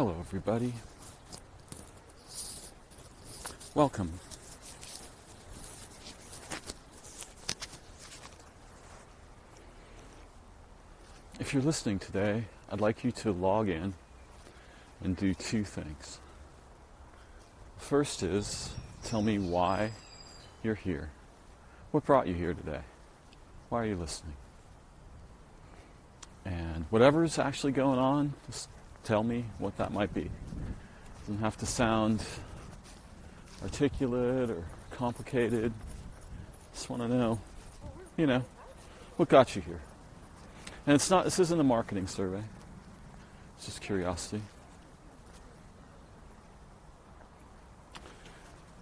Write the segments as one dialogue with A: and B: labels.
A: Hello, everybody. Welcome. If you're listening today, I'd like you to log in and do two things. First is, tell me why you're here. What brought you here today? Why are you listening? And whatever's actually going on, just tell me what that might be. It doesn't have to sound articulate or complicated. Just want to know, what got you here. And this isn't a marketing survey. It's just curiosity.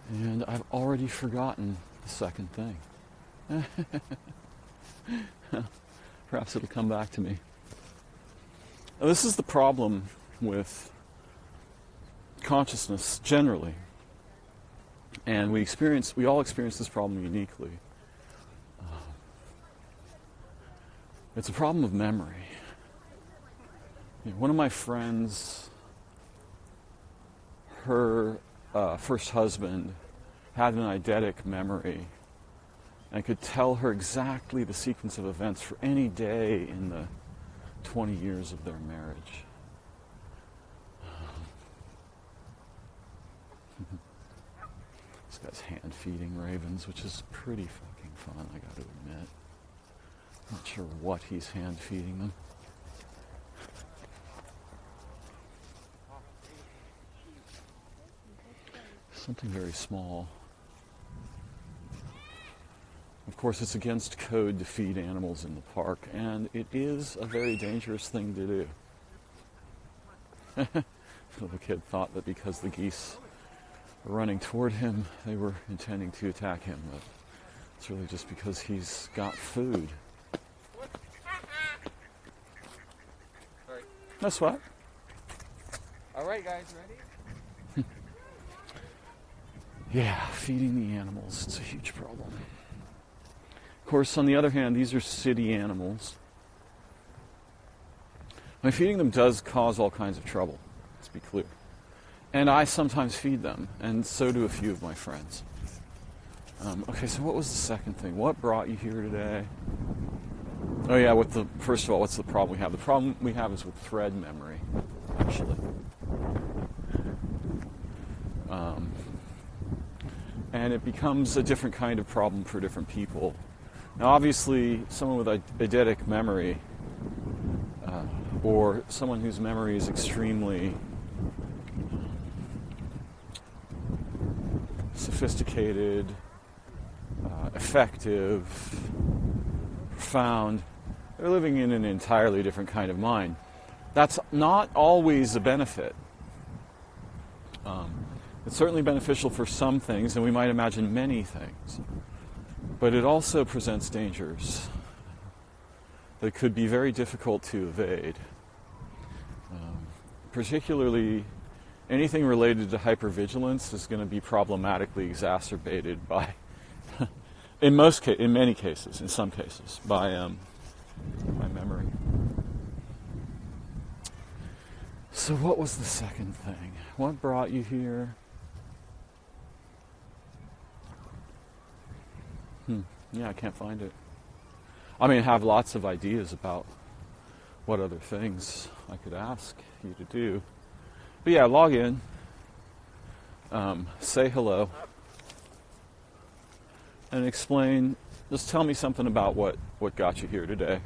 A: And I've already forgotten the second thing. Perhaps it'll come back to me. This is the problem with consciousness generally. And we all experience this problem uniquely. It's a problem of memory. One of my friends, her first husband had an eidetic memory and could tell her exactly the sequence of events for any day in the 20 years of their marriage. This guy's hand feeding ravens, which is pretty fucking fun, I gotta admit. Not sure what he's hand feeding them. Something very small. Of course, it's against code to feed animals in the park, and it is a very dangerous thing to do. The little kid thought that because the geese were running toward him, they were intending to attack him, but it's really just because he's got food. No sweat.
B: All right, guys, ready?
A: Yeah, feeding the animals, it's a huge problem. Of course, on the other hand, these are city animals. Feeding them does cause all kinds of trouble, let's be clear. And I sometimes feed them, and so do a few of my friends. Okay, so what was the second thing? What brought you here today? Oh yeah, first of all, what's the problem we have? The problem we have is with thread memory, actually. And it becomes a different kind of problem for different people. Now obviously, someone with eidetic memory, or someone whose memory is extremely sophisticated, effective, profound, they're living in an entirely different kind of mind. That's not always a benefit. It's certainly beneficial for some things, and we might imagine many things. But it also presents dangers that could be very difficult to evade. Particularly, anything related to hypervigilance is going to be problematically exacerbated by, in many cases, in some cases, by memory. So what was the second thing? What brought you here? Yeah, I can't find it. I have lots of ideas about what other things I could ask you to do. But yeah, log in. Say hello. And explain, just tell me something about what got you here today.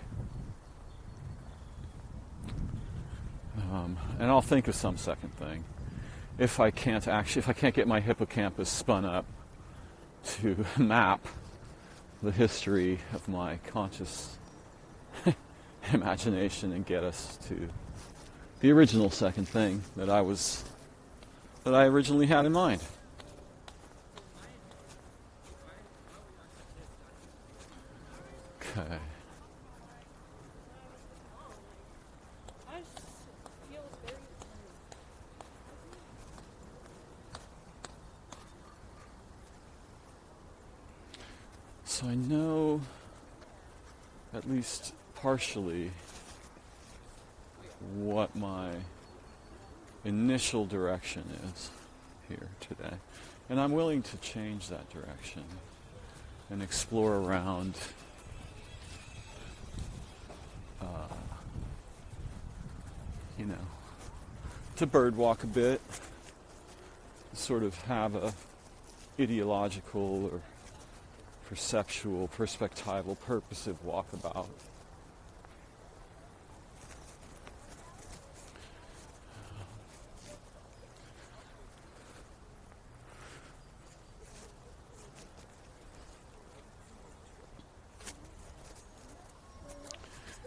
A: And I'll think of some second thing. If I can't get my hippocampus spun up to map the history of my conscious imagination and get us to the original second thing that I originally had in mind. Okay. So I know, at least partially, what my initial direction is here today. And I'm willing to change that direction and explore around to bird walk a bit, sort of have a ideological or perceptual, perspectival, purposive walkabout.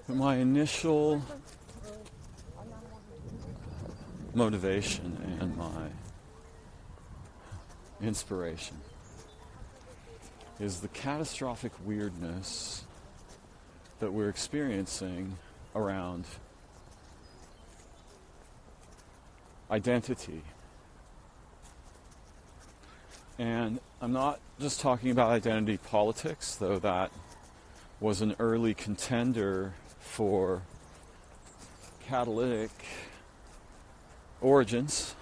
A: But my initial motivation and my inspiration is the catastrophic weirdness that we're experiencing around identity. And I'm not just talking about identity politics, though that was an early contender for catalytic origins.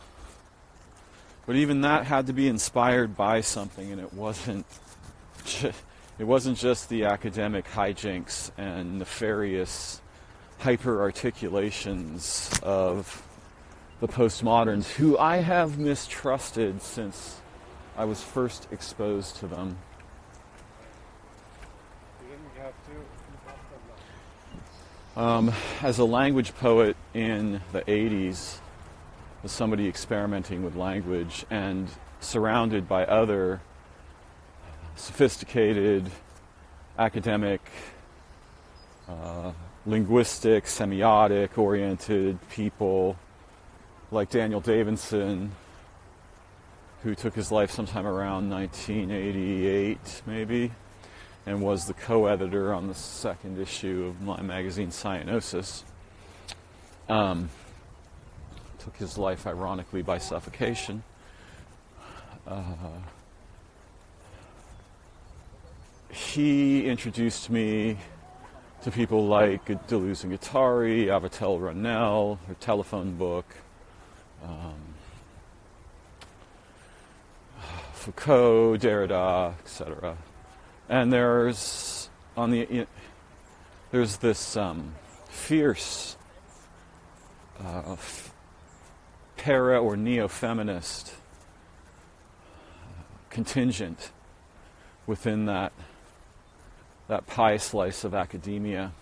A: But even that had to be inspired by something, and it wasn't just the academic hijinks and nefarious hyper-articulations of the postmoderns, who I have mistrusted since I was first exposed to them. As a language poet in the 80s, as somebody experimenting with language and surrounded by other sophisticated, academic, linguistic, semiotic-oriented people like Daniel Davidson, who took his life sometime around 1988, maybe, and was the co-editor on the second issue of my magazine, Cyanosis. Took his life, ironically, by suffocation. He introduced me to people like Deleuze and Guattari, Avital Ronell, her telephone book, Foucault, Derrida, etc. And there's this fierce para or neo-feminist contingent within that pie slice of academia.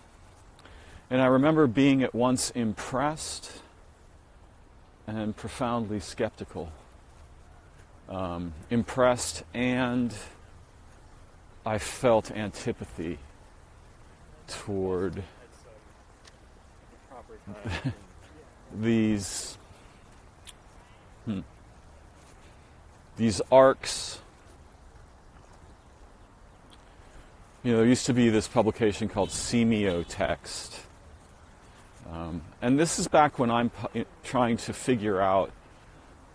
A: And I remember being at once impressed and profoundly skeptical. Impressed, and I felt antipathy toward these arcs. There used to be this publication called Semiotext. And this is back when I'm trying to figure out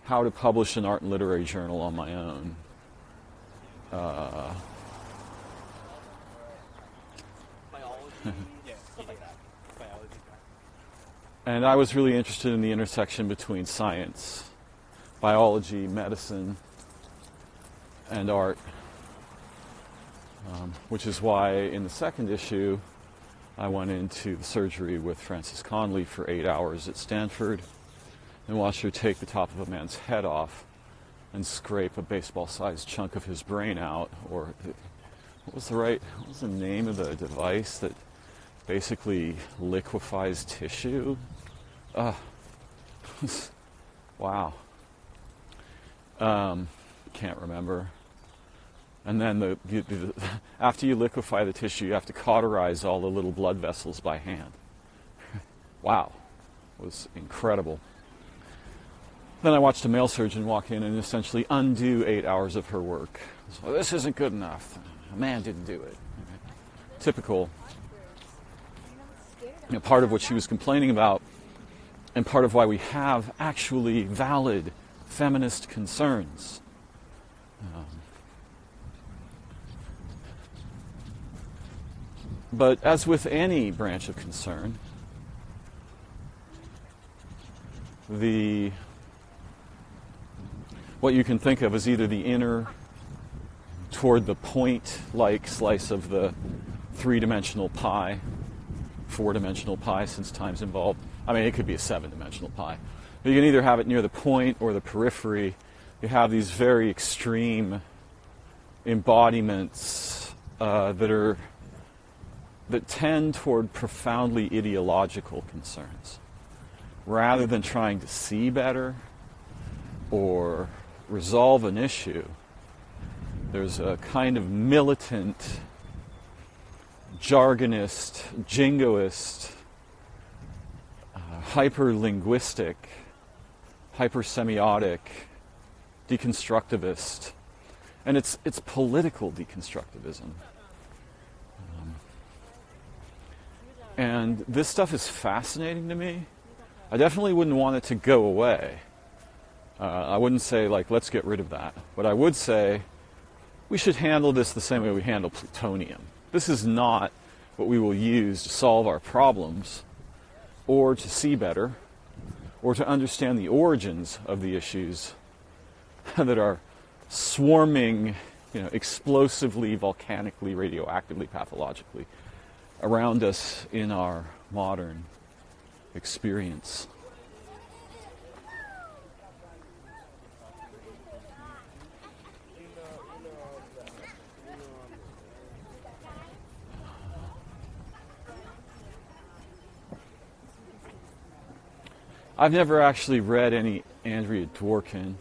A: how to publish an art and literary journal on my own. And I was really interested in the intersection between science, biology, medicine, and art. Which is why in the second issue, I went into the surgery with Frances Conley for 8 hours at Stanford and watched her take the top of a man's head off and scrape a baseball-sized chunk of his brain out. Or what was the name of the device that basically liquefies tissue? Wow. Can't remember. And then after you liquefy the tissue, you have to cauterize all the little blood vessels by hand. Wow. It was incredible. Then I watched a male surgeon walk in and essentially undo 8 hours of her work. So this isn't good enough. A man didn't do it. Typical. Part of what she was complaining about, and part of why we have actually valid feminist concerns. But as with any branch of concern, the what you can think of as either the inner toward the point-like slice of the three-dimensional pie, four-dimensional pie since time's involved. I mean, it could be a seven-dimensional pie. But you can either have it near the point or the periphery. You have these very extreme embodiments that tend toward profoundly ideological concerns. Rather than trying to see better or resolve an issue, there's a kind of militant, jargonist, jingoist, hyper-linguistic, hyper-semiotic, deconstructivist, and it's political deconstructivism. And this stuff is fascinating to me. I definitely wouldn't want it to go away. I wouldn't say, like, let's get rid of that. But I would say we should handle this the same way we handle plutonium. This is not what we will use to solve our problems or to see better or to understand the origins of the issues that are swarming, explosively, volcanically, radioactively, pathologically around us in our modern experience. I've never actually read any Andrea Dworkin.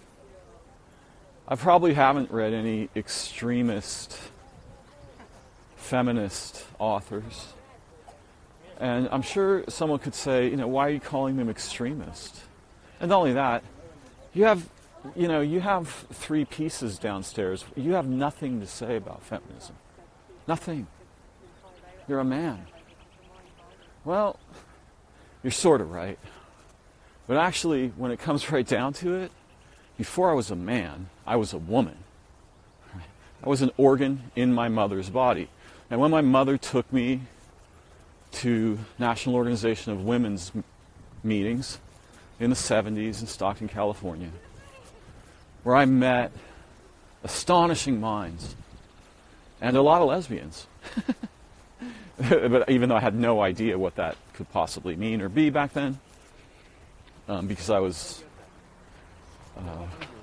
A: I probably haven't read any extremist feminist authors. And I'm sure someone could say, why are you calling them extremist? And not only that, you have three pieces downstairs. You have nothing to say about feminism. Nothing. You're a man. Well, you're sort of right. But actually, when it comes right down to it, before I was a man, I was a woman. I was an organ in my mother's body. And when my mother took me to National Organization of Women's meetings in the 70s in Stockton, California, where I met astonishing minds and a lot of lesbians. But even though I had no idea what that could possibly mean or be back then, because I was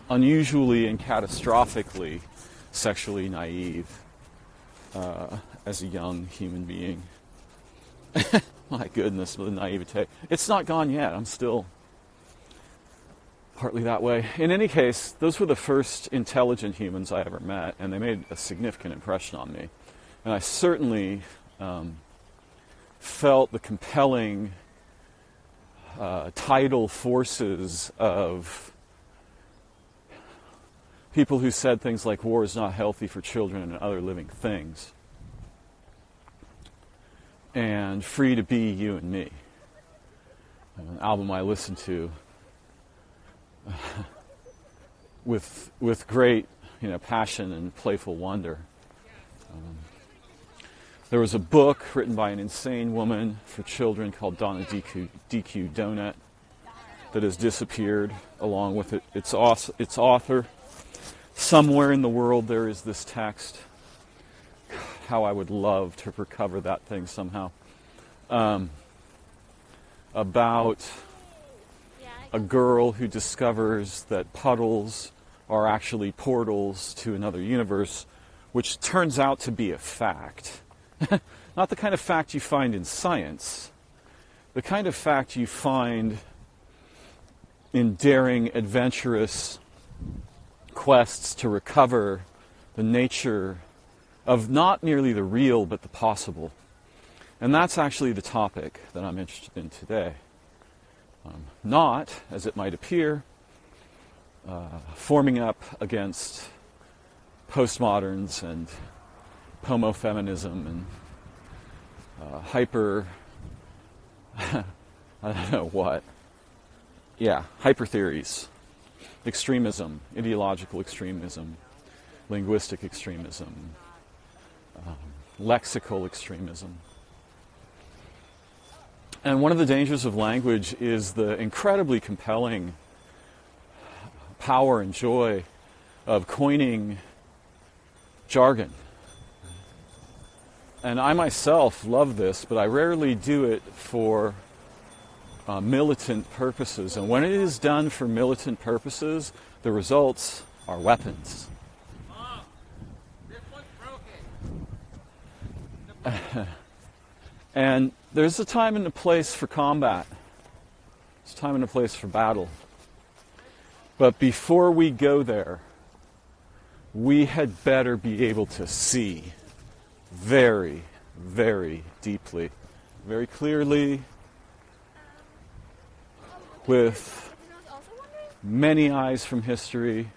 A: unusually and catastrophically sexually naive as a young human being. My goodness, the naivete. It's not gone yet. I'm still partly that way. In any case, those were the first intelligent humans I ever met, and they made a significant impression on me. And I certainly felt the compelling tidal forces of people who said things like war is not healthy for children and other living things, and Free to Be You and Me, an album I listened to with great passion and playful wonder. There was a book written by an insane woman for children called Donna DQ Donut that has disappeared along with its author. Somewhere in the world there is this text. How I would love to recover that thing somehow. About a girl who discovers that puddles are actually portals to another universe, which turns out to be a fact. Not the kind of fact you find in science, the kind of fact you find in daring, adventurous quests to recover the nature of not merely the real, but the possible. And that's actually the topic that I'm interested in today. Not, as it might appear, forming up against postmoderns and homo-feminism and hyper, I don't know what. Yeah, hyper theories, extremism, ideological extremism, linguistic extremism, lexical extremism. And one of the dangers of language is the incredibly compelling power and joy of coining jargon. And I myself love this, but I rarely do it for militant purposes. And when it is done for militant purposes, the results are weapons.
B: Mom, this one's broken.
A: And there's a time and a place for combat. There's a time and a place for battle. But before we go there, we had better be able to see very, very deeply, very clearly, with many eyes from history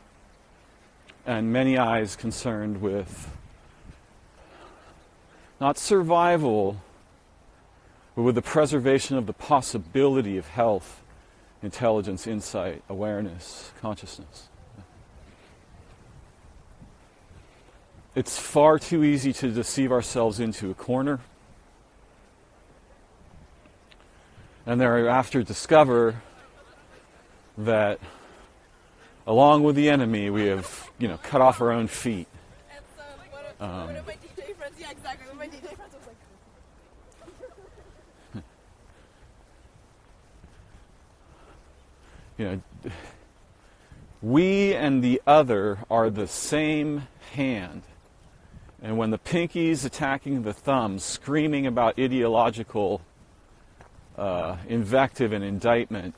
A: and many eyes concerned with not survival, but with the preservation of the possibility of health, intelligence, insight, awareness, consciousness. It's far too easy to deceive ourselves into a corner and thereafter discover that along with the enemy we have, cut off our own feet.
C: And so one of my DJ friends, yeah, exactly, one of my DJ friends was like,
A: we and the other are the same hand. And when the pinky's attacking the thumb, screaming about ideological invective and indictment,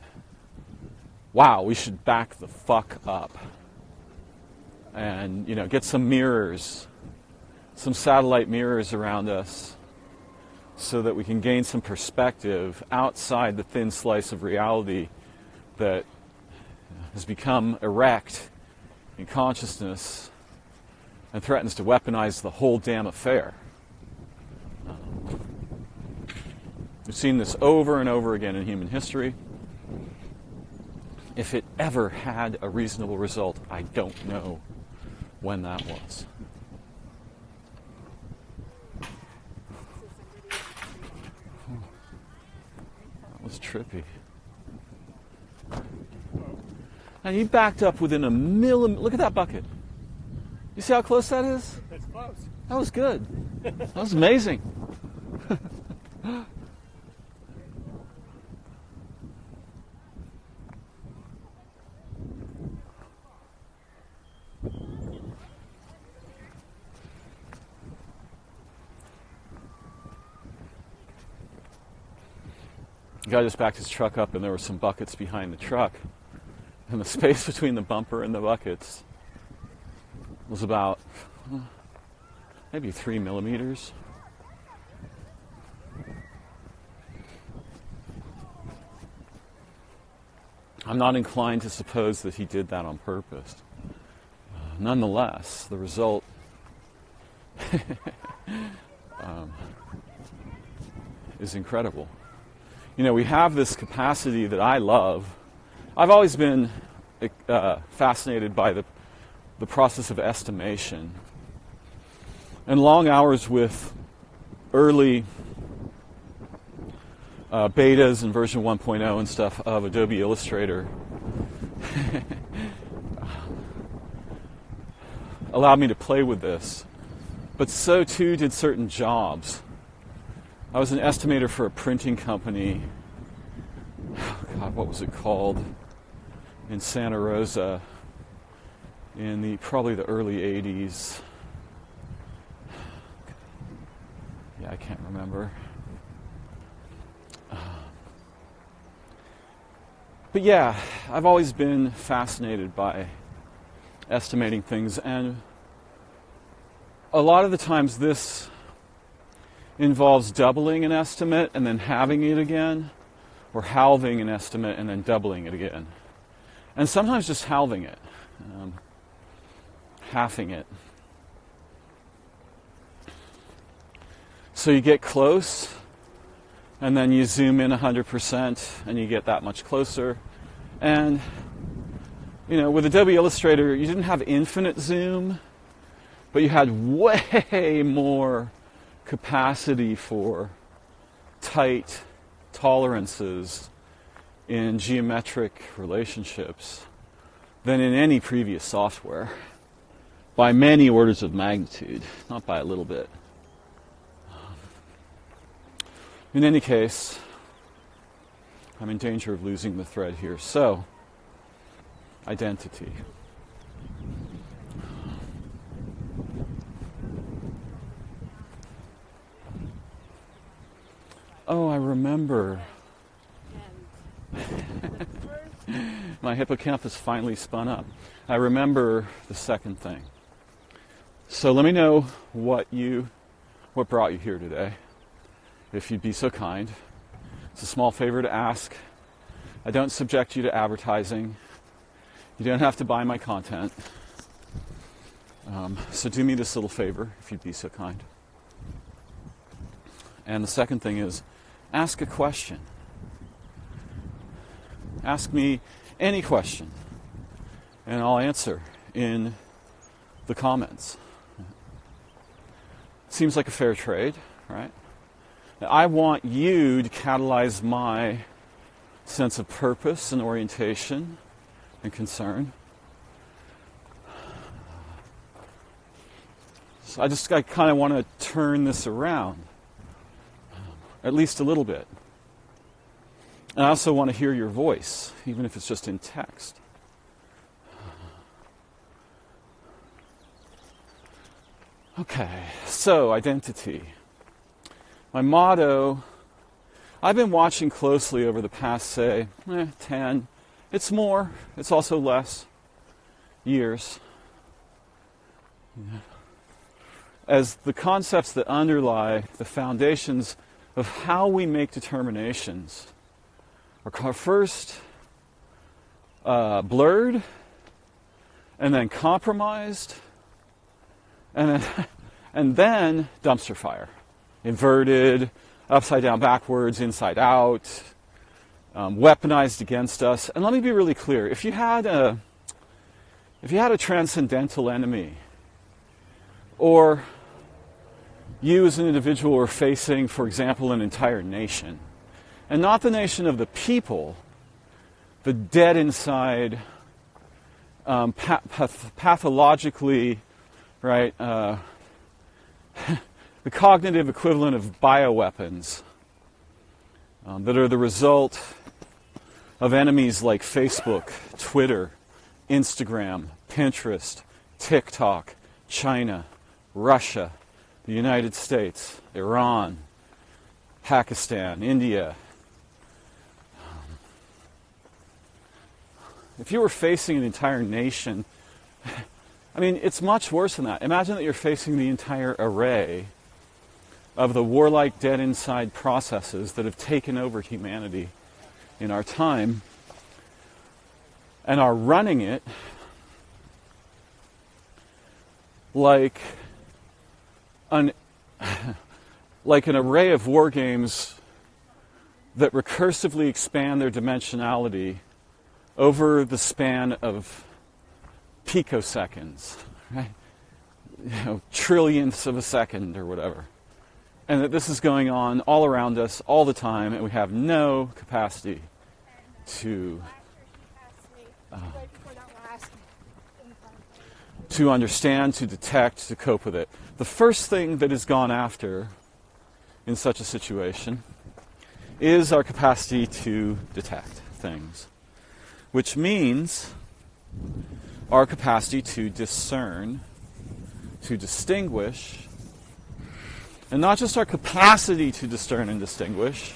A: wow, we should back the fuck up. And, get some mirrors, some satellite mirrors around us so that we can gain some perspective outside the thin slice of reality that has become erect in consciousness and threatens to weaponize the whole damn affair. We've seen this over and over again in human history. If it ever had a reasonable result, I don't know when that was. That was trippy. And you backed up within a millimeter. Look at that bucket. You see how close that is?
B: That's close.
A: That was good. That was amazing. The guy just backed his truck up and there were some buckets behind the truck. And the space between the bumper and the buckets was about maybe 3 millimeters. I'm not inclined to suppose that he did that on purpose. Nonetheless, the result is incredible. We have this capacity that I love. I've always been fascinated by the process of estimation. And long hours with early betas and version 1.0 and stuff of Adobe Illustrator allowed me to play with this. But so too did certain jobs. I was an estimator for a printing company. Oh God, what was it called? In Santa Rosa in probably the early 80s. Yeah, I can't remember. But yeah, I've always been fascinated by estimating things, and a lot of the times this involves doubling an estimate and then halving it again, or halving an estimate and then doubling it again. And sometimes just halving it, halving it. So you get close, and then you zoom in 100%, and you get that much closer. And, with Adobe Illustrator, you didn't have infinite zoom, but you had way more capacity for tight tolerances in geometric relationships than in any previous software by many orders of magnitude, not by a little bit. In any case, I'm in danger of losing the thread here. So, identity. Oh, I remember. My hippocampus finally spun up. I remember the second thing. So let me know what brought you here today, if you'd be so kind. It's a small favor to ask. I don't subject you to advertising. You don't have to buy my content. So do me this little favor, if you'd be so kind. And the second thing is, ask a question. Ask me any question, and I'll answer in the comments. Seems like a fair trade, right? I want you to catalyze my sense of purpose and orientation and concern. So I kind of want to turn this around, at least a little bit. And I also want to hear your voice, even if it's just in text. Okay, so identity. My motto, I've been watching closely over the past, say, 10, it's more, it's also less, years. As the concepts that underlie the foundations of how we make determinations are first blurred, and then compromised, and then dumpster fire. Inverted, upside down, backwards, inside out, weaponized against us. And let me be really clear: if you had a transcendental enemy, or you as an individual are facing, for example, an entire nation, and not the nation of the people, the dead inside, pathologically, right, the cognitive equivalent of bioweapons that are the result of enemies like Facebook, Twitter, Instagram, Pinterest, TikTok, China, Russia, the United States, Iran, Pakistan, India. If you were facing an entire nation, I mean, it's much worse than that. Imagine that you're facing the entire array of the warlike dead inside processes that have taken over humanity in our time and are running it like an array of war games that recursively expand their dimensionality over the span of picoseconds, right? Trillionths of a second or whatever. And that this is going on all around us all the time, and we have no capacity to understand, to detect, to cope with it. The first thing that is gone after in such a situation is our capacity to detect things, which means our capacity to discern, to distinguish, and not just our capacity to discern and distinguish,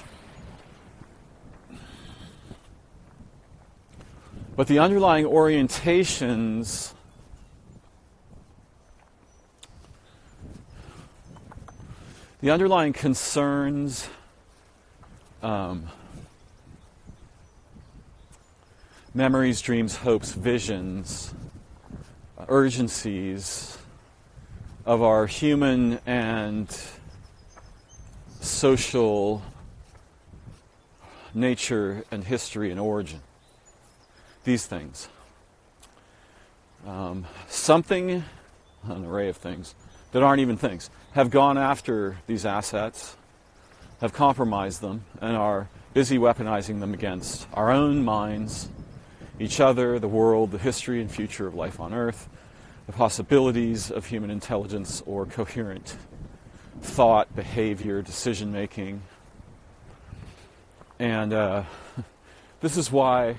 A: but the underlying orientations the underlying concerns, memories, dreams, hopes, visions, urgencies of our human and social nature and history and origin. These things. Something, an array of things that aren't even things, have gone after these assets, have compromised them, and are busy weaponizing them against our own minds each other, the world, the history and future of life on Earth, the possibilities of human intelligence or coherent thought, behavior, decision-making. And this is why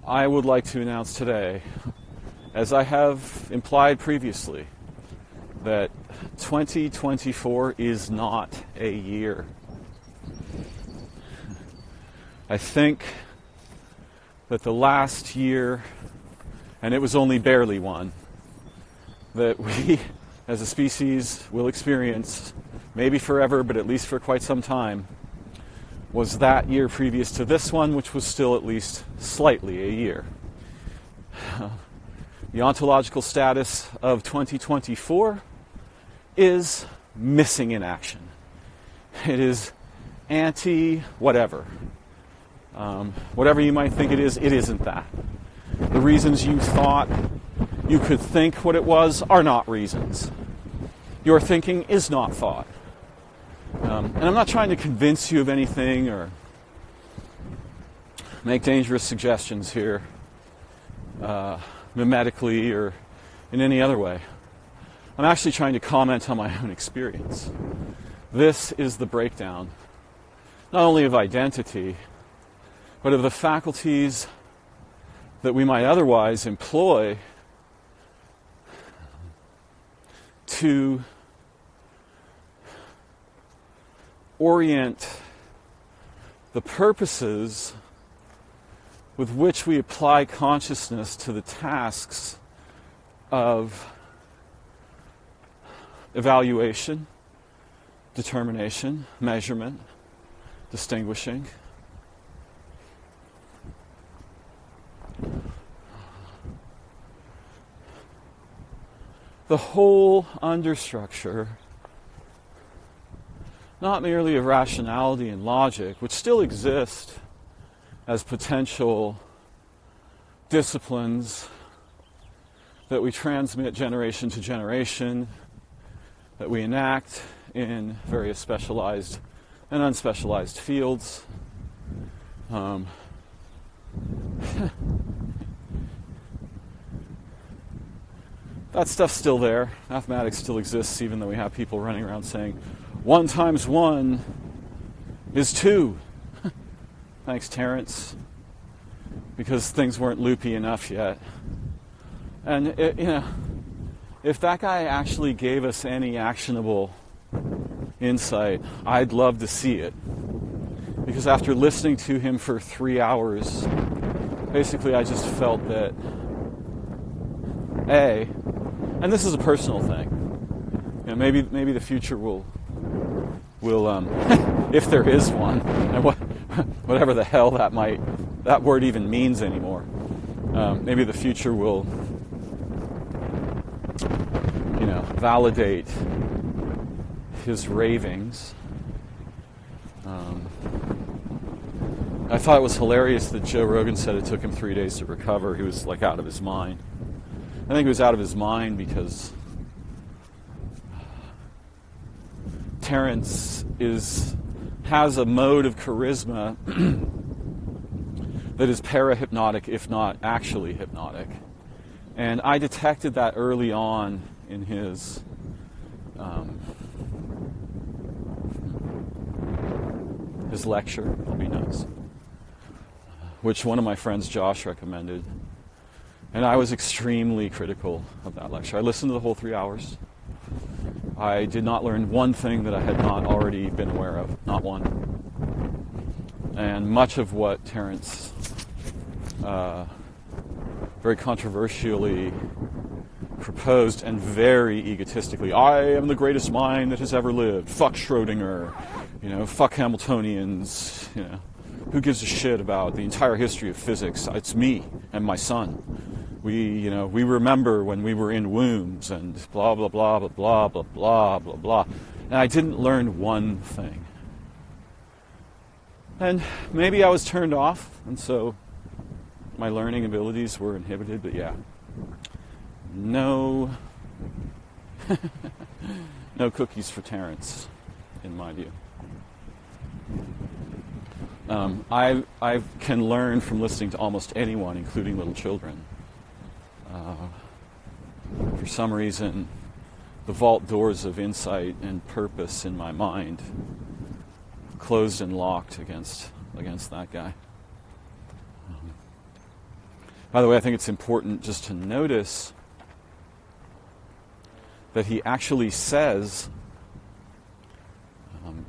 A: I would like to announce today, as I have implied previously, that 2024 is not a year. I think that the last year, and it was only barely one, that we as a species will experience, maybe forever, but at least for quite some time, was that year previous to this one, which was still at least slightly a year. The ontological status of 2024 is missing in action. It is anti-whatever. Whatever you might think it isn't that. The reasons you thought you could think what it was are not reasons. Your thinking is not thought. And I'm not trying to convince you of anything or make dangerous suggestions here, mimetically or in any other way. I'm actually trying to comment on my own experience. This is the breakdown, not only of identity, but of the faculties that we might otherwise employ to orient the purposes with which we apply consciousness to the tasks of evaluation, determination, measurement, distinguishing. The whole understructure, not merely of rationality and logic, which still exist as potential disciplines that we transmit generation to generation, that we enact in various specialized and unspecialized fields. That stuff's still there. Mathematics still exists, even though we have people running around saying 1 times 1 is 2. Thanks, Terence. Because things weren't loopy enough yet. And, if that guy actually gave us any actionable insight, I'd love to see it. Because after listening to him for 3 hours, basically I just felt that, and this is a personal thing, maybe the future will if there is one, and whatever the hell that word even means anymore, maybe the future will validate his ravings. I thought it was hilarious that Joe Rogan said it took him 3 days to recover. He was out of his mind. I think he was out of his mind because Terence has a mode of charisma that is para-hypnotic, if not actually hypnotic. And I detected that early on in his lecture, I'll be nice, which one of my friends, Josh, recommended. And I was extremely critical of that lecture. I listened to the whole 3 hours. I did not learn one thing that I had not already been aware of, not one. And much of what Terence very controversially proposed and very egotistically, I am the greatest mind that has ever lived, fuck Schrodinger, fuck Hamiltonians, who gives a shit about the entire history of physics? It's me and my son. We remember when we were in wombs and blah, blah, blah, blah, blah, blah, blah, blah, blah. And I didn't learn one thing. And maybe I was turned off, and so my learning abilities were inhibited, but yeah. No cookies for Terence, in my view. I can learn from listening to almost anyone, including little children. For some reason, the vault doors of insight and purpose in my mind closed and locked against that guy. By the way, I think it's important just to notice that he actually says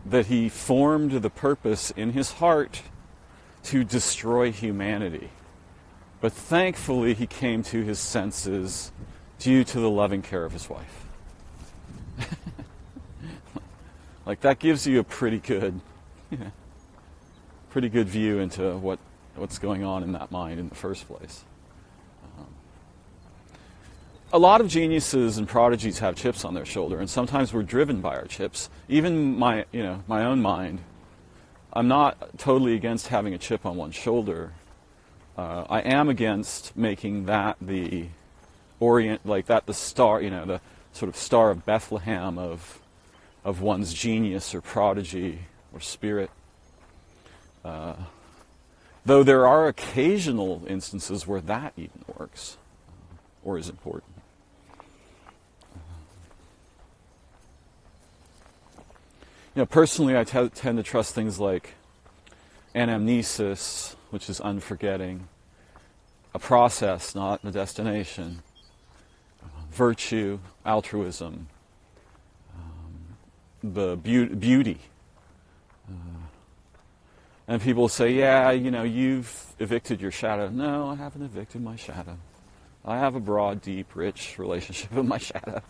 A: that he formed the purpose in his heart to destroy humanity. But thankfully he came to his senses due to the loving care of his wife. Like, that gives you a pretty good view into what's going on in that mind in the first place. A lot of geniuses and prodigies have chips on their shoulder, and sometimes we're driven by our chips. Even my own mind. I'm not totally against having a chip on one's shoulder. I am against making that the star, the sort of star of Bethlehem of one's genius or prodigy or spirit. Though there are occasional instances where that even works or is important. Personally, I tend to trust things like anamnesis, which is unforgetting, a process, not a destination, virtue, altruism, the beauty. And people say, yeah, you've evicted your shadow. No, I haven't evicted my shadow. I have a broad, deep, rich relationship with my shadow.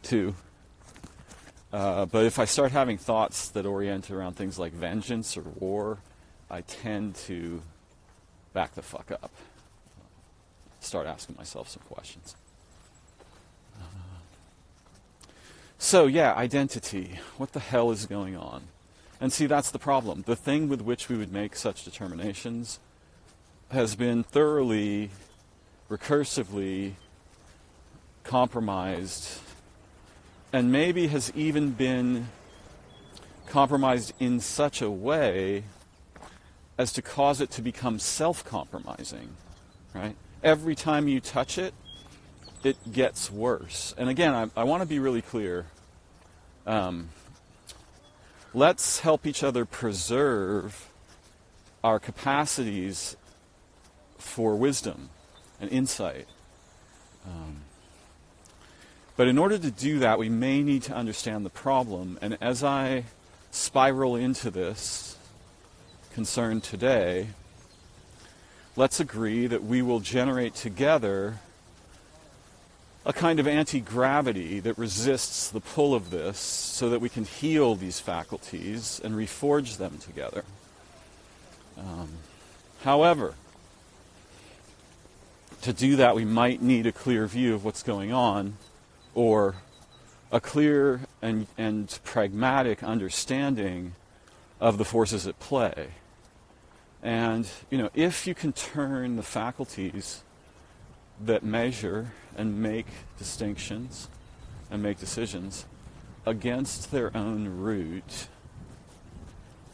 A: Too. But if I start having thoughts that orient around things like vengeance or war, I tend to back the fuck up. Start asking myself some questions. So yeah, identity. What the hell is going on? And see, that's the problem. The thing with which we would make such determinations has been thoroughly, recursively compromised, and maybe has even been compromised in such a way as to cause it to become self-compromising, right? Every time you touch it, it gets worse. And again, I want to be really clear. Let's help each other preserve our capacities for wisdom and insight. But in order to do that, we may need to understand the problem. And as I spiral into this concern today, let's agree that we will generate together a kind of anti-gravity that resists the pull of this so that we can heal these faculties and reforge them together. However, to do that, we might need a clear view of what's going on, or a clear and pragmatic understanding of the forces at play. And, if you can turn the faculties that measure and make distinctions and make decisions against their own root.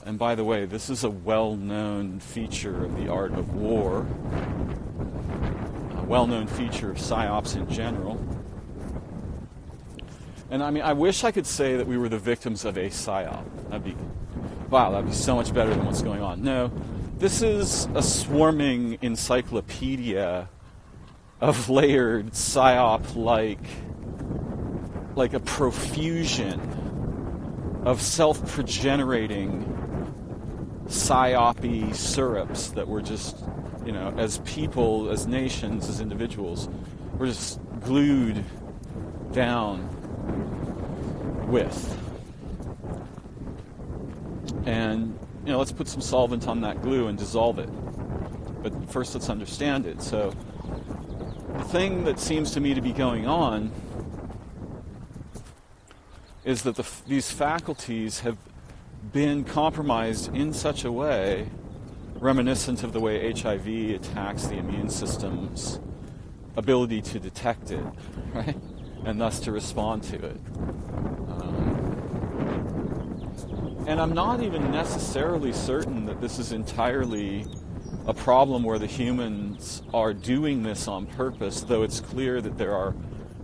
A: And by the way, this is a well-known feature of the art of war, a well-known feature of Psy-Ops in general. And I wish I could say that we were the victims of a Psy-Op. That'd be so much better than what's going on. No, this is a swarming encyclopedia of layered Psy-Op like a profusion of self-progenerating Psy-Op-y syrups that we're just, as people, as nations, as individuals, we're just glued down with. And, let's put some solvent on that glue and dissolve it. But first let's understand it. So the thing that seems to me to be going on is that these faculties have been compromised in such a way, reminiscent of the way HIV attacks the immune system's ability to detect it, right? And thus to respond to it. And I'm not even necessarily certain that this is entirely a problem where the humans are doing this on purpose, though it's clear that there are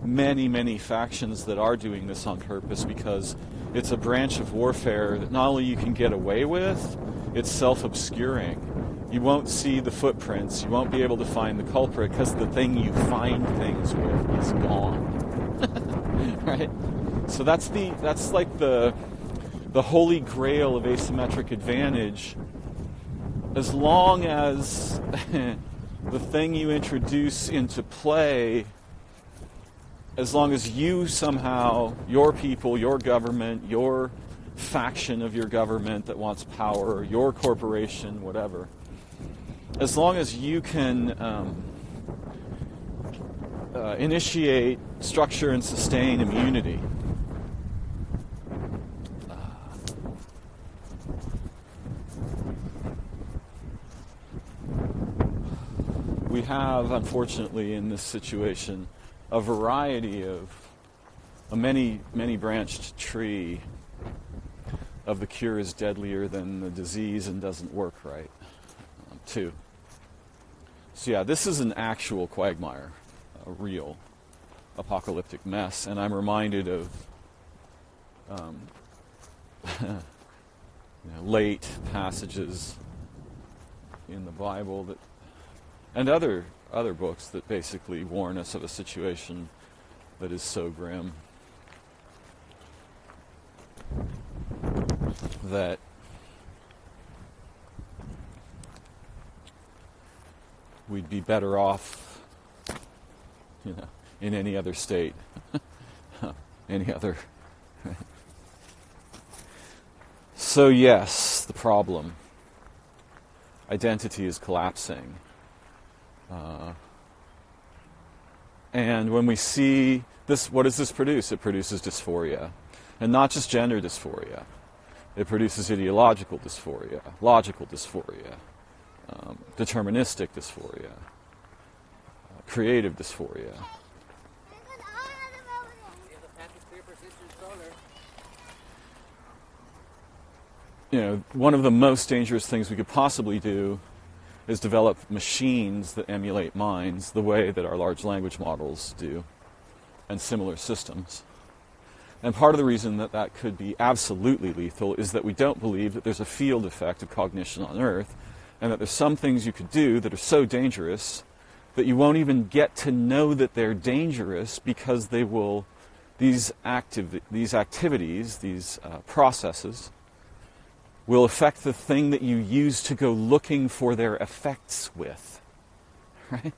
A: many, many factions that are doing this on purpose, because it's a branch of warfare that not only you can get away with, it's self-obscuring. You won't see the footprints, you won't be able to find the culprit, because the thing you find things with is gone. Right? So that's like the holy grail of asymmetric advantage. As long as the thing you introduce into play, as long as you somehow, your people, your government, your faction of your government that wants power, your corporation, whatever, as long as you can initiate, structure, and sustain immunity, we have, unfortunately, in this situation, a variety of a many-branched tree of the cure is deadlier than the disease and doesn't work right, too. So yeah, this is an actual quagmire, a real apocalyptic mess, and I'm reminded of late passages in the Bible that, and other books that basically warn us of a situation that is so grim that we'd be better off, in any other state, any other. So yes, the problem. Identity is collapsing. And when we see this, what does this produce? It produces dysphoria. And not just gender dysphoria. It produces ideological dysphoria, logical dysphoria, deterministic dysphoria, creative dysphoria. One of the most dangerous things we could possibly do is develop machines that emulate minds the way that our large language models do, and similar systems. And part of the reason that that could be absolutely lethal is that we don't believe that there's a field effect of cognition on Earth, and that there's some things you could do that are so dangerous that you won't even get to know that they're dangerous, because they will, these activities, these processes, will affect the thing that you use to go looking for their effects with, right?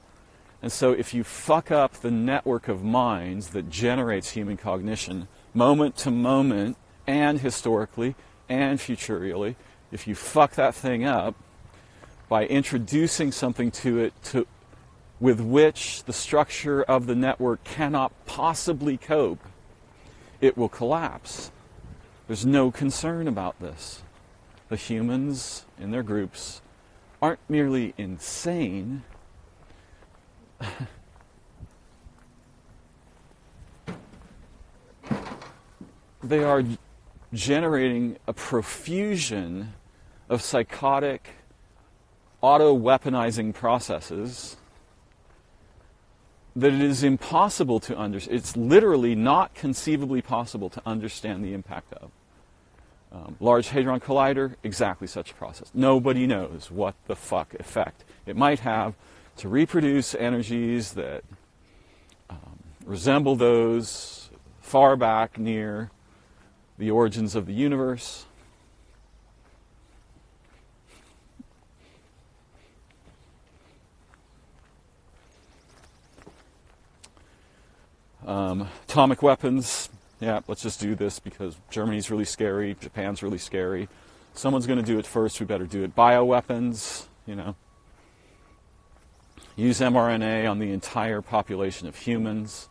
A: And so if you fuck up the network of minds that generates human cognition, moment to moment, and historically, and futurally, if you fuck that thing up by introducing something to it with which the structure of the network cannot possibly cope, it will collapse. There's no concern about this. The humans in their groups aren't merely insane, they are generating a profusion of psychotic, auto-weaponizing processes that it is impossible to understand. It's literally not conceivably possible to understand the impact of. Large Hadron Collider, exactly such a process. Nobody knows what the fuck effect it might have to reproduce energies that resemble those far back near the origins of the universe. Atomic weapons. Yeah, let's just do this because Germany's really scary, Japan's really scary. Someone's going to do it first, we better do it. Bioweapons, Use mRNA on the entire population of humans.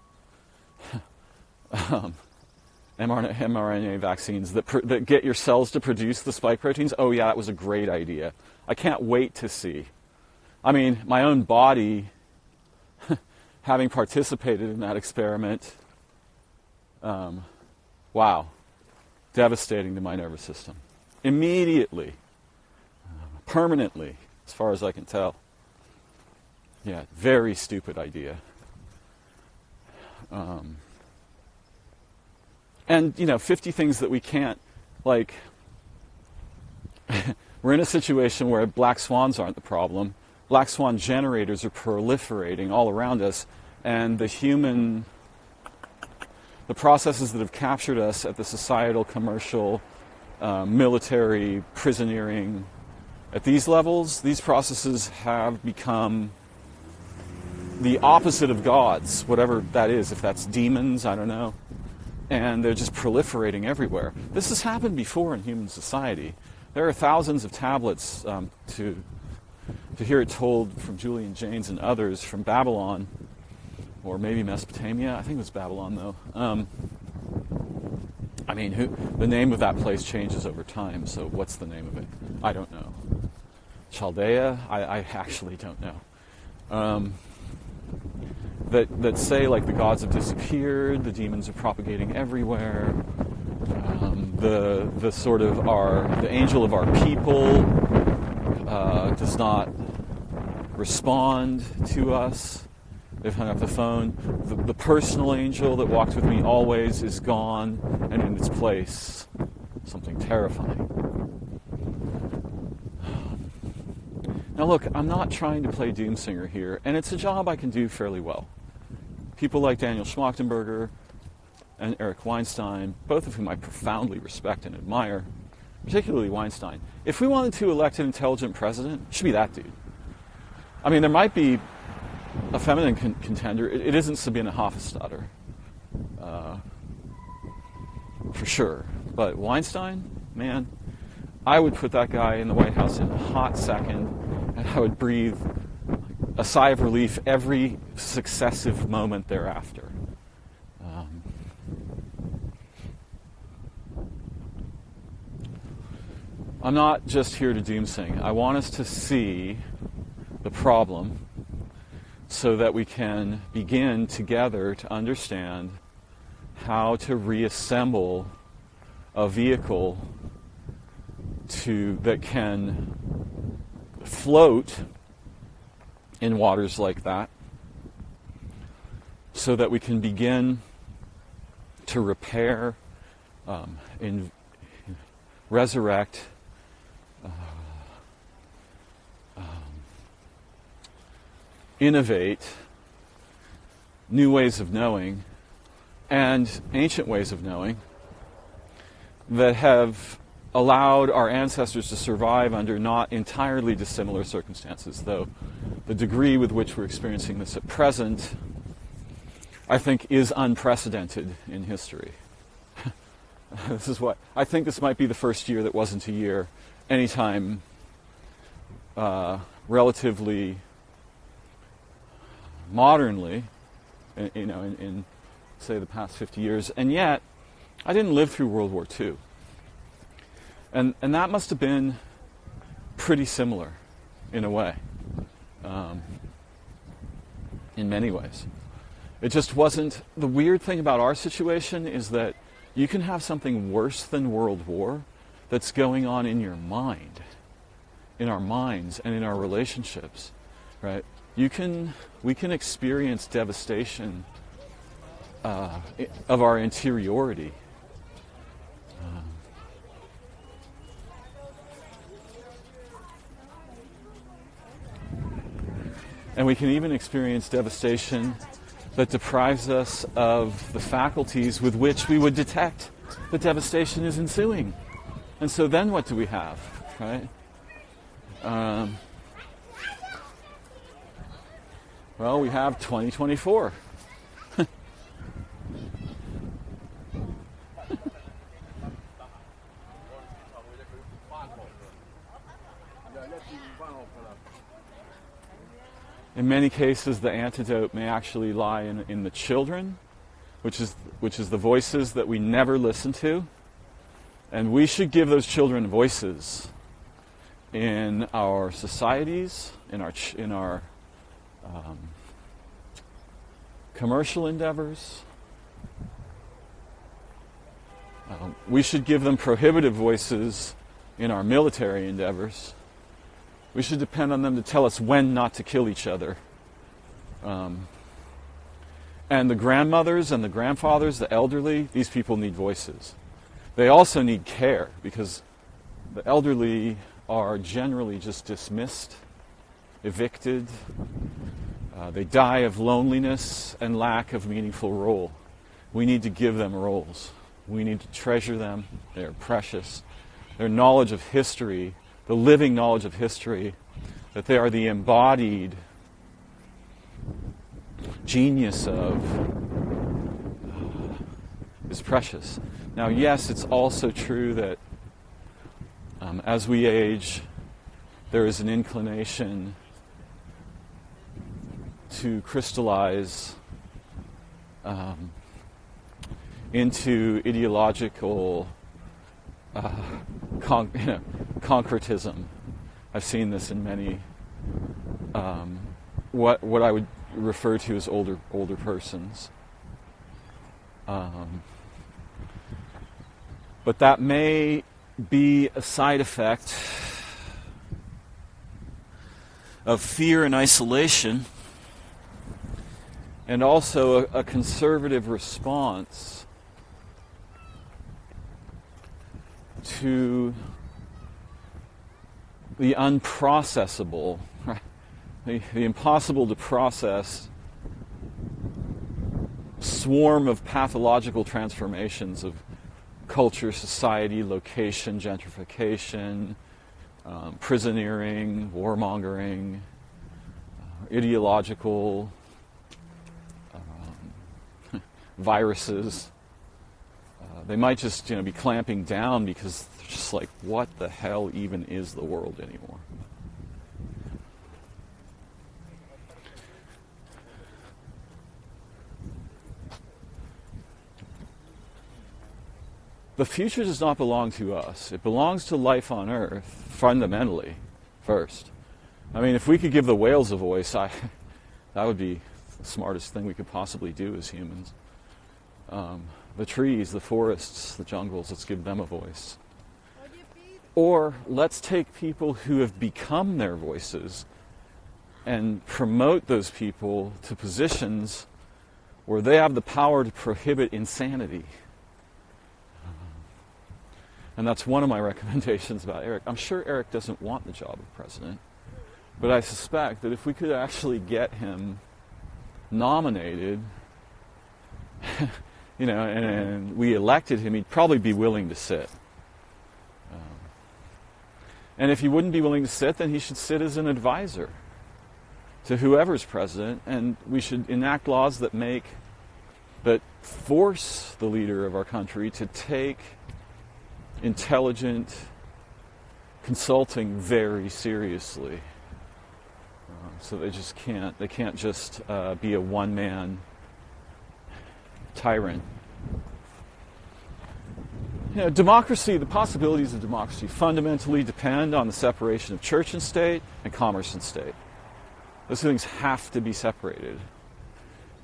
A: mRNA vaccines that get your cells to produce the spike proteins. Oh yeah, that was a great idea. I can't wait to see. I mean, my own body, having participated in that experiment, wow, devastating to my nervous system. immediately, permanently, as far as I can tell. Yeah, very stupid idea. And, 50 things that we can't, like, we're in a situation where black swans aren't the problem. Black swan generators are proliferating all around us, and the processes that have captured us at the societal, commercial, military, prisoneering, at these levels, these processes have become the opposite of gods, whatever that is, if that's demons, I don't know. And they're just proliferating everywhere. This has happened before in human society. There are thousands of tablets to hear it told from Julian Jaynes and others from Babylon, or maybe Mesopotamia. I think it was Babylon, though. The name of that place changes over time, so what's the name of it? I don't know. Chaldea? I actually don't know. That say, like, the gods have disappeared, the demons are propagating everywhere, the sort of the angel of our people does not respond to us. They've hung up the phone. The personal angel that walked with me always is gone, and in its place, something terrifying. Now look, I'm not trying to play doomsinger here, and it's a job I can do fairly well. People like Daniel Schmachtenberger and Eric Weinstein, both of whom I profoundly respect and admire, particularly Weinstein. If we wanted to elect an intelligent president, it should be that dude. I mean, there might be a feminine contender. It isn't Sabine Hofstadter, for sure. But Weinstein, man, I would put that guy in the White House in a hot second, and I would breathe a sigh of relief every successive moment thereafter. I'm not just here to doomsing. I want us to see the problem so that we can begin together to understand how to reassemble a vehicle that can float in waters like that, so that we can begin to repair, resurrect, innovate new ways of knowing and ancient ways of knowing that have allowed our ancestors to survive under not entirely dissimilar circumstances, though the degree with which we're experiencing this at present, I think, is unprecedented in history. This is what I think this might be the first year that wasn't a year anytime relatively modernly, in say the past 50 years, and yet I didn't live through World War II. And that must have been pretty similar in a way, in many ways. It just wasn't. The weird thing about our situation is that you can have something worse than World War that's going on in your mind, in our minds and in our relationships, right? We can experience devastation of our interiority. And we can even experience devastation that deprives us of the faculties with which we would detect that devastation is ensuing. And so then what do we have, right? Well, we have 2024. In many cases, the antidote may actually lie in the children, which is the voices that we never listen to. And we should give those children voices in our societies, in our commercial endeavors. We should give them prohibitive voices in our military endeavors. We should depend on them to tell us when not to kill each other. And the grandmothers and the grandfathers, the elderly, these people need voices. They also need care, because the elderly are generally just dismissed, evicted. They die of loneliness and lack of meaningful role. We need to give them roles. We need to treasure them. They're precious. Their knowledge of history, the living knowledge of history, that they are the embodied genius of, is precious. Now, yes, it's also true that as we age, there is an inclination to crystallize into ideological concretism. I've seen this in many what I would refer to as older persons. But that may be a side effect of fear and isolation, and also a conservative response to the unprocessable, right? The impossible to process swarm of pathological transformations of culture, society, location, gentrification, prisoneering, warmongering, ideological viruses. They might just, be clamping down because they're just like, what the hell even is the world anymore? The future does not belong to us. It belongs to life on Earth, fundamentally, first. I mean, if we could give the whales a voice, that would be the smartest thing we could possibly do as humans. The trees, the forests, the jungles, let's give them a voice. Or let's take people who have become their voices and promote those people to positions where they have the power to prohibit insanity. And that's one of my recommendations about Eric. I'm sure Eric doesn't want the job of president, but I suspect that if we could actually get him nominated, and we elected him, he'd probably be willing to sit. And if he wouldn't be willing to sit, then he should sit as an advisor to whoever's president, and we should enact laws that force the leader of our country to take intelligent consulting very seriously. So they can't just be a one-man tyrant. Democracy, the possibilities of democracy fundamentally depend on the separation of church and state and commerce and state. Those things have to be separated.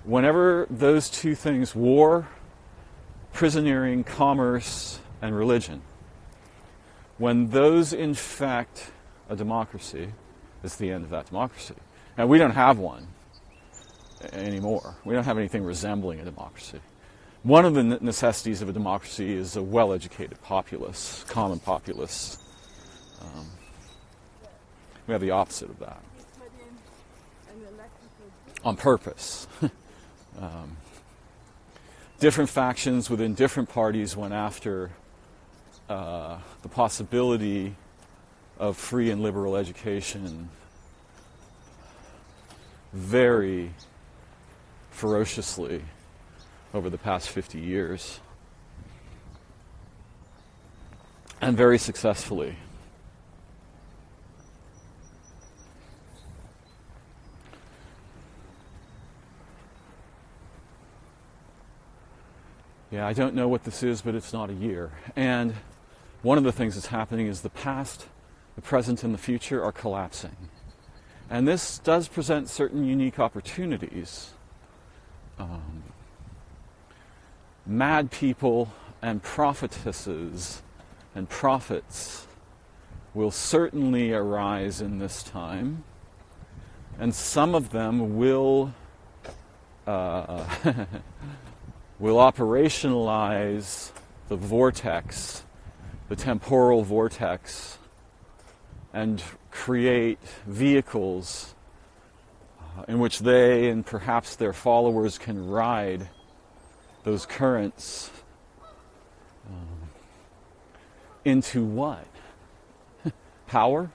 A: Whenever those two things, war, prisoneering, commerce, and religion, when those infect a democracy, it's the end of that democracy. And we don't have one anymore. We don't have anything resembling a democracy. One of the necessities of a democracy is a well-educated populace, common populace. We have the opposite of that. On purpose. Different factions within different parties went after the possibility of free and liberal education very ferociously over the past 50 years, and very successfully. Yeah, I don't know what this is, but it's not a year. And one of the things that's happening is the past, the present, and the future are collapsing. And this does present certain unique opportunities. Mad people and prophetesses and prophets will certainly arise in this time, and some of them will will operationalize the vortex, the temporal vortex, and create vehicles in which they and perhaps their followers can ride those currents into what? Power?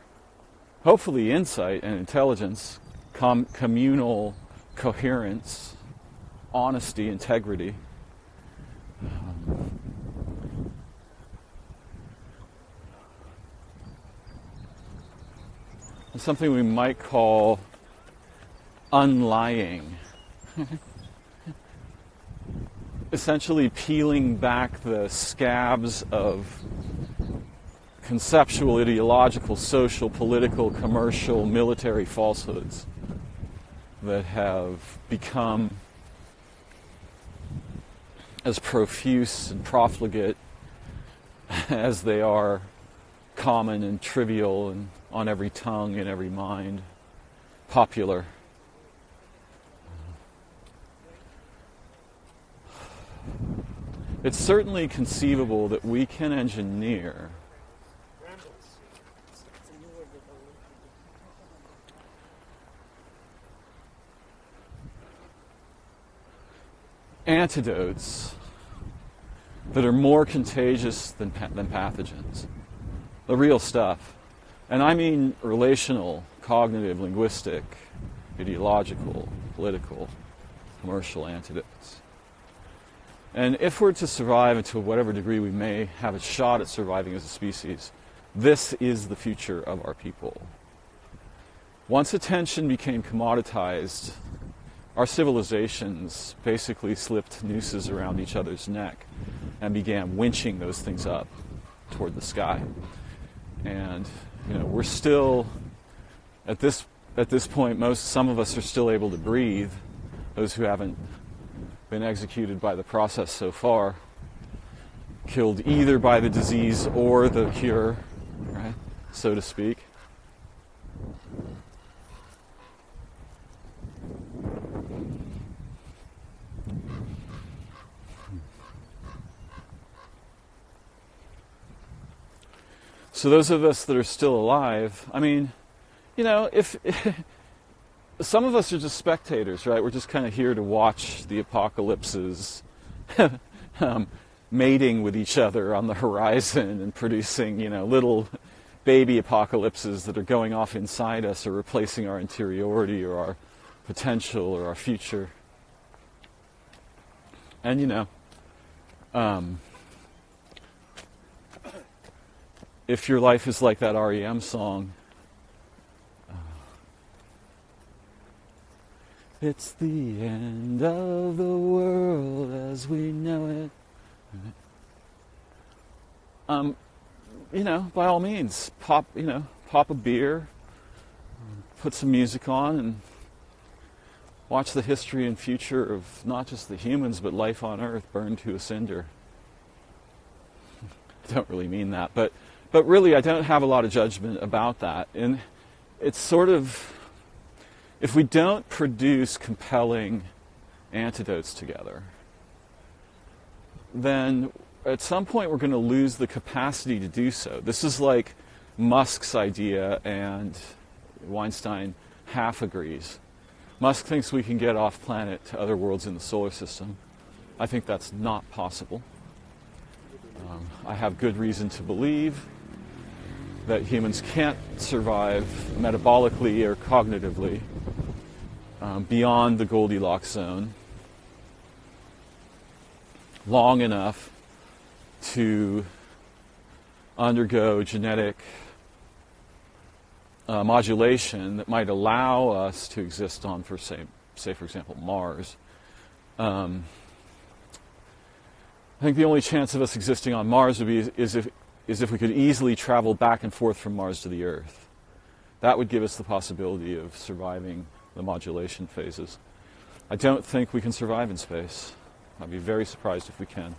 A: Hopefully insight and intelligence, communal coherence, honesty, integrity. Something we might call unlying. Essentially peeling back the scabs of conceptual, ideological, social, political, commercial, military falsehoods that have become as profuse and profligate as they are common and trivial and on every tongue and every mind, popular. It's certainly conceivable that we can engineer antidotes that are more contagious than pathogens. The real stuff. And I mean relational, cognitive, linguistic, ideological, political, commercial antidotes. And if we're to survive, and to whatever degree we may have a shot at surviving as a species, this is the future of our people. Once attention became commoditized, our civilizations basically slipped nooses around each other's neck and began winching those things up toward the sky. And we're still at this point. Some of us are still able to breathe. Those who haven't been executed by the process so far, killed either by the disease or the cure, right, so to speak. So those of us that are still alive, I mean, if some of us are just spectators, right? We're just kind of here to watch the apocalypses mating with each other on the horizon and producing, little baby apocalypses that are going off inside us or replacing our interiority or our potential or our future. And, if your life is like that REM song, it's the end of the world as we know it. By all means, pop a beer, put some music on, and watch the history and future of not just the humans, but life on Earth burn to a cinder. I don't really mean that, but really, I don't have a lot of judgment about that. And it's sort of, if we don't produce compelling antidotes together, then at some point we're going to lose the capacity to do so. This is like Musk's idea, and Weinstein half agrees. Musk thinks we can get off planet to other worlds in the solar system. I think that's not possible. I have good reason to believe that humans can't survive metabolically or cognitively beyond the Goldilocks zone long enough to undergo genetic modulation that might allow us to exist on, for example, Mars. I think the only chance of us existing on Mars would be is if we could easily travel back and forth from Mars to the Earth. That would give us the possibility of surviving the modulation phases. I don't think we can survive in space. I'd be very surprised if we can.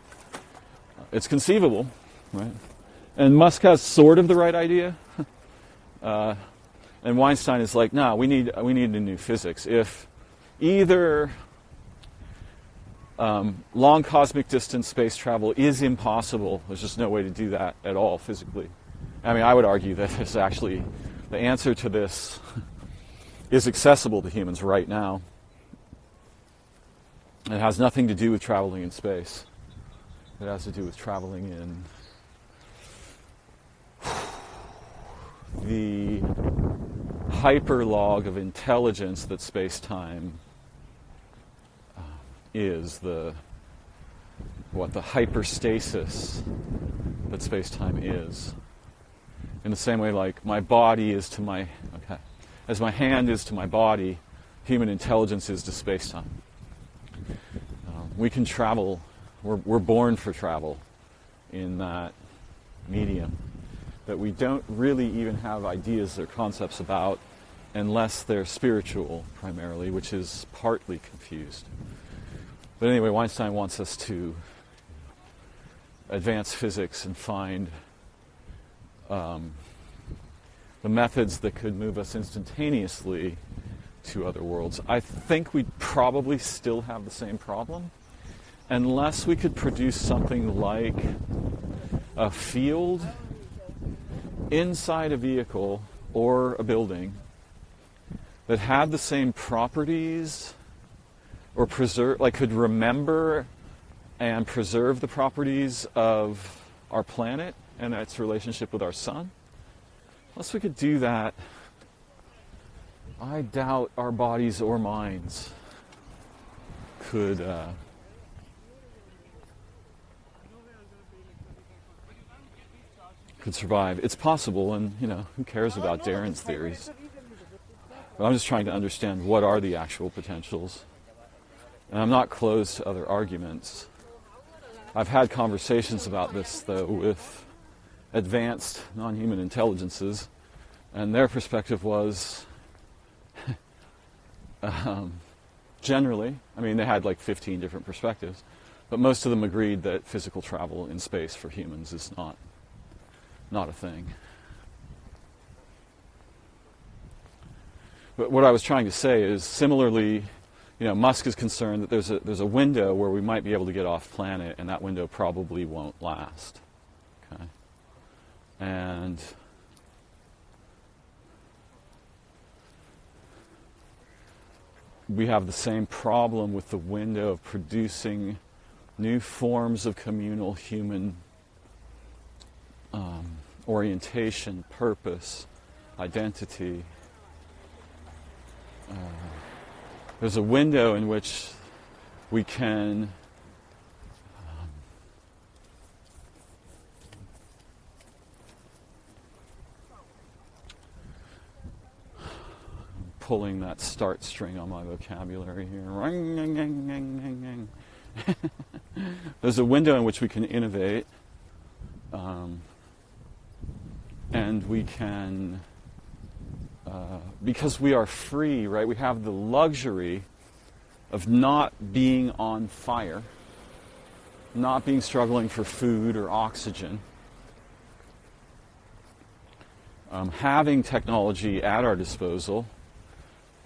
A: It's conceivable, right? And Musk has sort of the right idea. And Weinstein is like, no, we need a new physics. If either long cosmic distance space travel is impossible, there's just no way to do that at all physically. I mean, I would argue that it's actually the answer to this is accessible to humans right now. It has nothing to do with traveling in space. It has to do with traveling in the hyperlog of intelligence that space-time is, the hyperstasis that space-time is. In the same way, like my body is to my, as my hand is to my body, human intelligence is to space-time. We can travel, we're born for travel in that medium that we don't really even have ideas or concepts about unless they're spiritual primarily, which is partly confused. But anyway, Weinstein wants us to advance physics and find the methods that could move us instantaneously to other worlds. I think we'd probably still have the same problem unless we could produce something like a field inside a vehicle or a building that had the same properties or could remember and preserve the properties of our planet and its relationship with our sun. Unless we could do that, I doubt our bodies or minds could survive. It's possible, and who cares about Darren's theories? But I'm just trying to understand what are the actual potentials. And I'm not closed to other arguments. I've had conversations about this, though, with advanced non-human intelligences, and their perspective was generally, I mean, they had like 15 different perspectives, but most of them agreed that physical travel in space for humans is not a thing. But what I was trying to say is, similarly, Musk is concerned that there's a window where we might be able to get off planet, and that window probably won't last. Okay, and we have the same problem with the window of producing new forms of communal human orientation, purpose, identity. There's a window in which we can pulling that start string on my vocabulary here. There's a window in which we can innovate, and we can, because we are free, right? We have the luxury of not being on fire, not being struggling for food or oxygen, having technology at our disposal,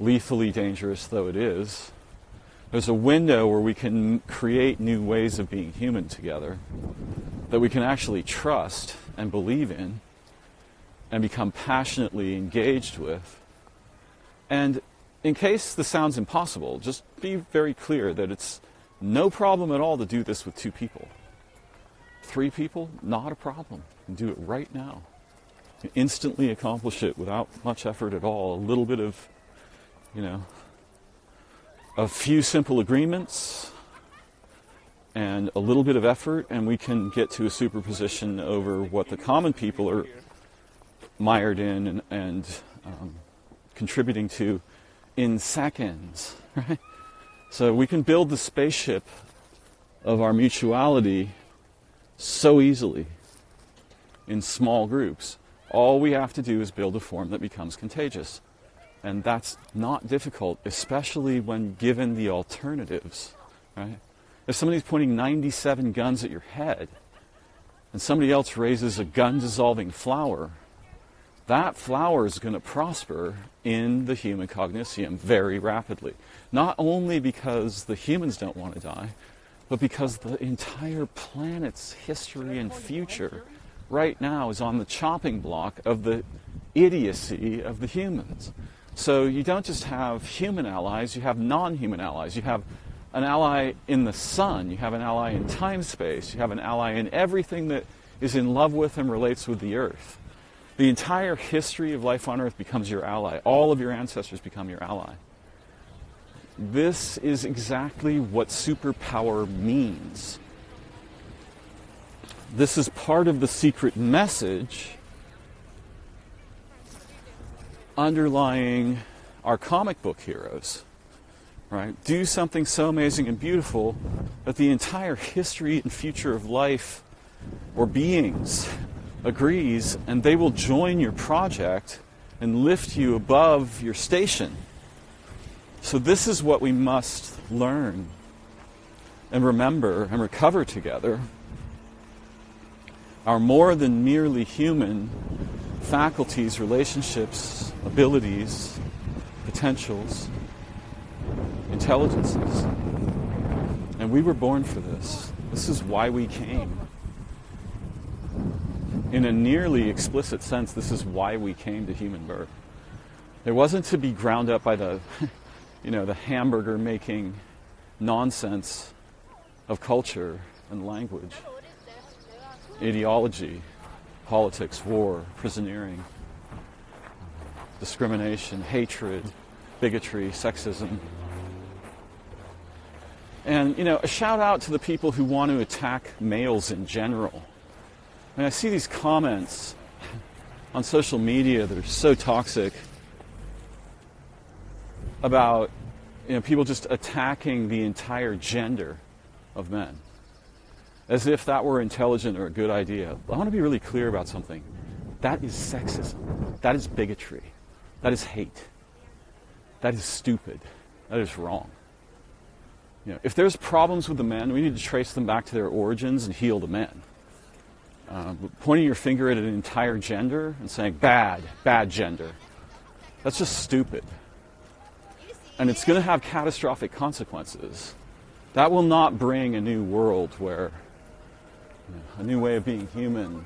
A: lethally dangerous though it is. There's a window where we can create new ways of being human together that we can actually trust and believe in and become passionately engaged with. And in case this sounds impossible, just be very clear that it's no problem at all to do this with 2 people. 3 people, not a problem. You can do it right now. You can instantly accomplish it without much effort at all. A little bit of, a few simple agreements and a little bit of effort, and we can get to a superposition over what the common people are mired in and contributing to in seconds, right? So we can build the spaceship of our mutuality so easily in small groups. All we have to do is build a form that becomes contagious. And that's not difficult, especially when given the alternatives, right? If somebody's pointing 97 guns at your head and somebody else raises a gun-dissolving flower, that flower is going to prosper in the human cognitium very rapidly. Not only because the humans don't want to die, but because the entire planet's history and future right now is on the chopping block of the idiocy of the humans. So you don't just have human allies, you have non-human allies. You have an ally in the sun, you have an ally in time-space, you have an ally in everything that is in love with and relates with the earth. The entire history of life on earth becomes your ally. All of your ancestors become your ally. This is exactly what superpower means. This is part of the secret message underlying our comic book heroes. Right? Do something so amazing and beautiful that the entire history and future of life or beings agrees, and they will join your project and lift you above your station. So this is what we must learn and remember and recover together. Our more than merely human faculties, relationships, abilities, potentials, intelligences. And we were born for this. This is why we came. In a nearly explicit sense, this is why we came to human birth. It wasn't to be ground up by the, the hamburger making nonsense of culture and language, ideology, politics, war, prisoneering, discrimination, hatred, bigotry, sexism. And, a shout out to the people who want to attack males in general. I mean, I see these comments on social media that are so toxic about, people just attacking the entire gender of men, as if that were intelligent or a good idea. I want to be really clear about something. That is sexism. That is bigotry. That is hate. That is stupid. That is wrong. If there's problems with the men, we need to trace them back to their origins and heal the men. Pointing your finger at an entire gender and saying, bad gender, that's just stupid. And it's going to have catastrophic consequences. That will not bring a new world where, a new way of being human,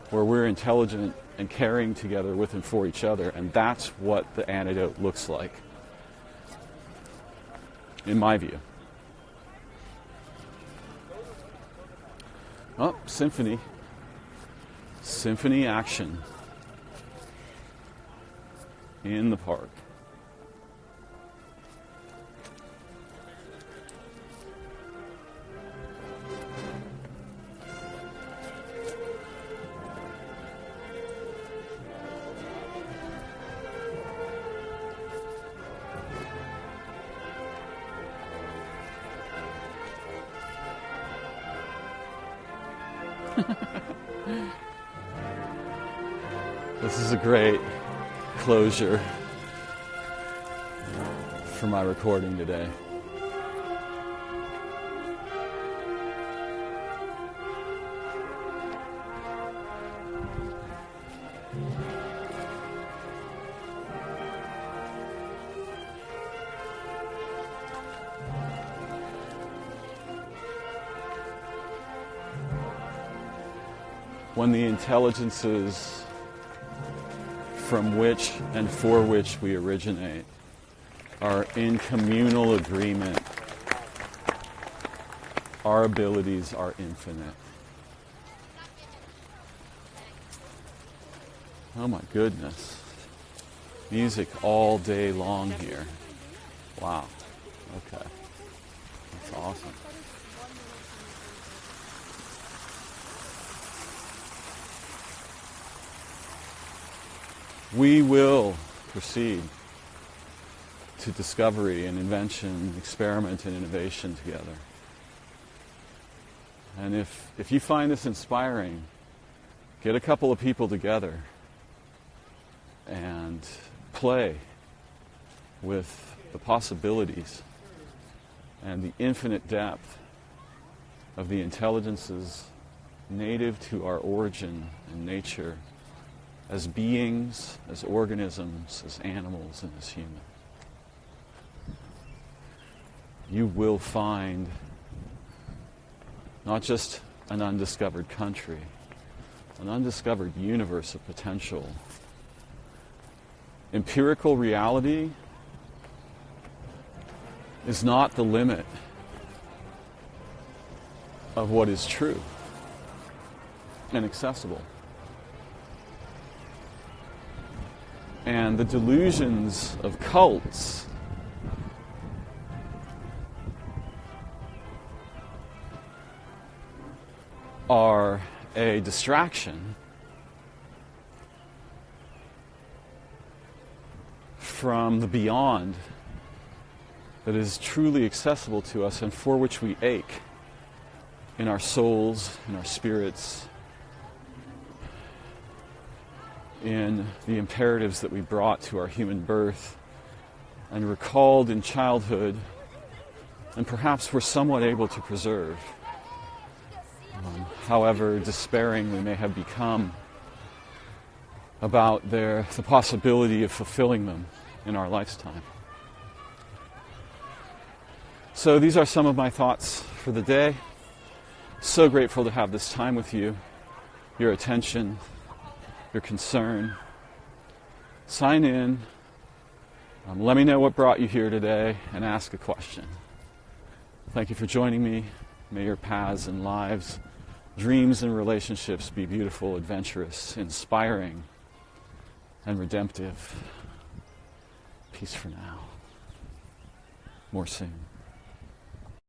A: where we're intelligent and caring together with and for each other. And that's what the antidote looks like, in my view. Oh, symphony. Symphony action in the park. This is a great closure for my recording today. When the intelligences from which and for which we originate are in communal agreement, our abilities are infinite. Oh my goodness. Music all day long here. Wow. Okay. That's awesome. We will proceed to discovery and invention, experiment and innovation together. And if you find this inspiring, get a couple of people together and play with the possibilities and the infinite depth of the intelligences native to our origin and nature as beings, as organisms, as animals, and as humans. You will find not just an undiscovered country, an undiscovered universe of potential. Empirical reality is not the limit of what is true and accessible. And the delusions of cults are a distraction from the beyond that is truly accessible to us and for which we ache in our souls, in our spirits, in the imperatives that we brought to our human birth and recalled in childhood and perhaps were somewhat able to preserve, however despairing we may have become about the possibility of fulfilling them in our lifetime. So these are some of my thoughts for the day. So grateful to have this time with you, your attention, your concern. Sign in. Let me know what brought you here today and ask a question. Thank you for joining me. May your paths and lives, dreams and relationships be beautiful, adventurous, inspiring, and redemptive. Peace for now. More soon.